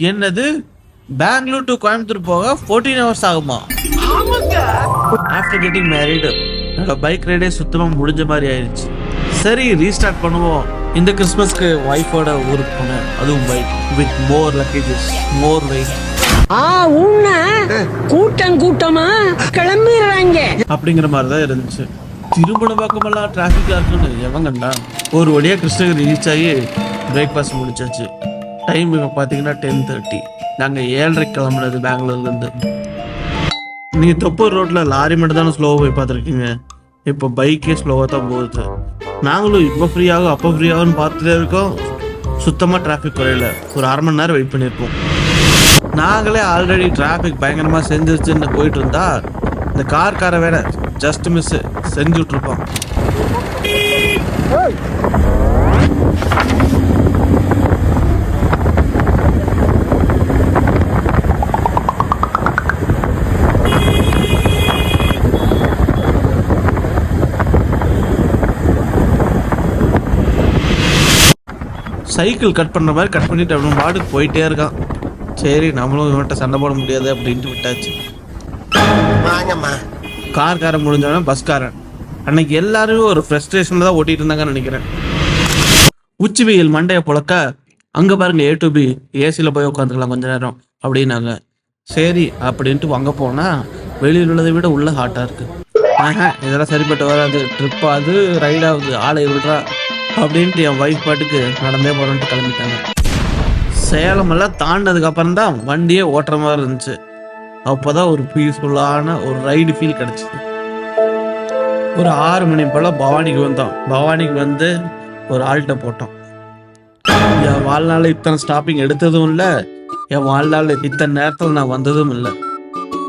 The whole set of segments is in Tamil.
என்னது, பெங்களூர் டு கோயம்புத்தூர் போக 14 hours ஆகுமா? ஆஃப்டர் கெட்டிங் மேரிடு என்னோட பைக் ரைடே சுத்தமா முடிஞ்ச மாதிரி ஆயிடுச்சு. சரி, ரீஸ்டார்ட் பண்ணுவோம். இந்த கிறிஸ்மஸ்க்கு ஒய்ஃபோட ஊருக்கு போனேன், அதுவும் bike with more luggages, more weight. கூட்டம் கூட்டமா கிளம்பிடுறாங்க அப்படிங்கிற மாதிரி தான் இருந்துச்சு. திருமண பக்கமெல்லாம் டிராஃபிக்கா இருக்குன்னு எவன் கண்டா? ஒரு வழியா கிருஷ்ணகிரி ரீச் ஆகி பிரேக்ஃபாஸ்ட் முடிச்சாச்சு. டைம் இப்போ பார்த்தீங்கன்னா 10:30. நாங்கள் 7:30 கிளம்புனது பெங்களூர்லேருந்து. நீங்கள் தொப்பூர் ரோட்டில் லாரி மட்டும் தானே ஸ்லோவாக போய் பார்த்துருக்கீங்க. இப்போ பைக்கே ஸ்லோவாக தான் போகுது. நாங்களும் இப்போ ஃப்ரீயாகும் அப்போ ஃப்ரீயாகும்னு பார்த்துட்டே இருக்கோம். சுத்தமாக டிராஃபிக் குறையில. ஒரு 1/2 மணி நேரம் வெயிட் பண்ணியிருப்போம். நாங்களே ஆல்ரெடி டிராஃபிக் பயங்கரமாக செஞ்சிருச்சுன்னு போயிட்டு இருந்தா இந்த காரை வேற ஜஸ்ட் மிஸ் செஞ்சு விட்டுருப்போம். சைக்கிள் கட் பண்ணுற மாதிரி கட் பண்ணிட்டு அப்படின்னு பாட்டுக்கு போயிட்டே இருக்கான். சரி, நம்மளும் இவன்கிட்ட சண்டை போட முடியாது அப்படின்ட்டு விட்டாச்சு. காரன் முடிஞ்சவன பஸ்காரன். அன்னைக்கு எல்லாருமே ஒரு ஃப்ரஸ்ட்ரேஷன்ல தான் ஓட்டிட்டு இருந்தாங்கன்னு நினைக்கிறேன். உச்சி வெயில் மண்டைய புழக்க அங்க பாருங்க A to B ஏசியில் போய் உட்காந்துக்கலாம் கொஞ்ச நேரம் அப்படின்னாங்க. சரி அப்படின்ட்டு அங்கே போனா வெளியில் உள்ளதை விட உள்ள ஹாட்டா இருக்கு. இதெல்லாம் சரிப்பட்டு வராது, ட்ரிப் ஆகுது, ரைட் ஆகுது, ஆளை விடுறா அப்படின்ட்டு என் ஒய்ஃப் பாட்டுக்கு நடந்தே போறோன்ட்டு கிளம்பிட்டாங்க. சேலம் எல்லாம் தாண்டினதுக்கு அப்புறம் தான் வண்டியே ஓட்டுற மாதிரி இருந்துச்சு. அப்போதான் ஒரு பீஸ்ஃபுல்லான ஒரு ரைடு ஃபீல் கிடைச்சிது. ஒரு 6 மணி போல பவானிக்கு வந்தோம். பவானிக்கு வந்து ஒரு ஆல்ட்டை போட்டோம். என் வாழ்நாள் இத்தனை ஸ்டாப்பிங் எடுத்ததும் இல்லை, என் வாழ்நாள் இத்தனை நேரத்தில் நான் வந்ததும் இல்லை.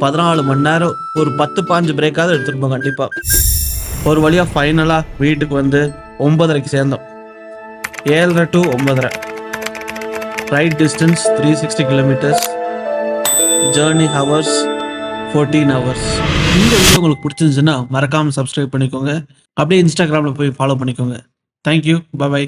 14 மணி நேரம் ஒரு 10-15 பிரேக்காவது எடுத்துருப்போம் கண்டிப்பாக. ஒரு வழியாக ஃபைனலாக வீட்டுக்கு வந்து 9:30க்கு சேர்ந்தோம். 7:30 to 9:30. Right distance 360 kilometers. Journey hours 14 hours. இந்த வீடியோ உங்களுக்கு பிடிச்சிருந்துச்சுன்னா மறக்காமல் சப்ஸ்கிரைப் பண்ணிக்கோங்க. அப்படியே இன்ஸ்டாகிராமில் போய் ஃபாலோ பண்ணிக்கோங்க. தேங்க்யூ, பாய்.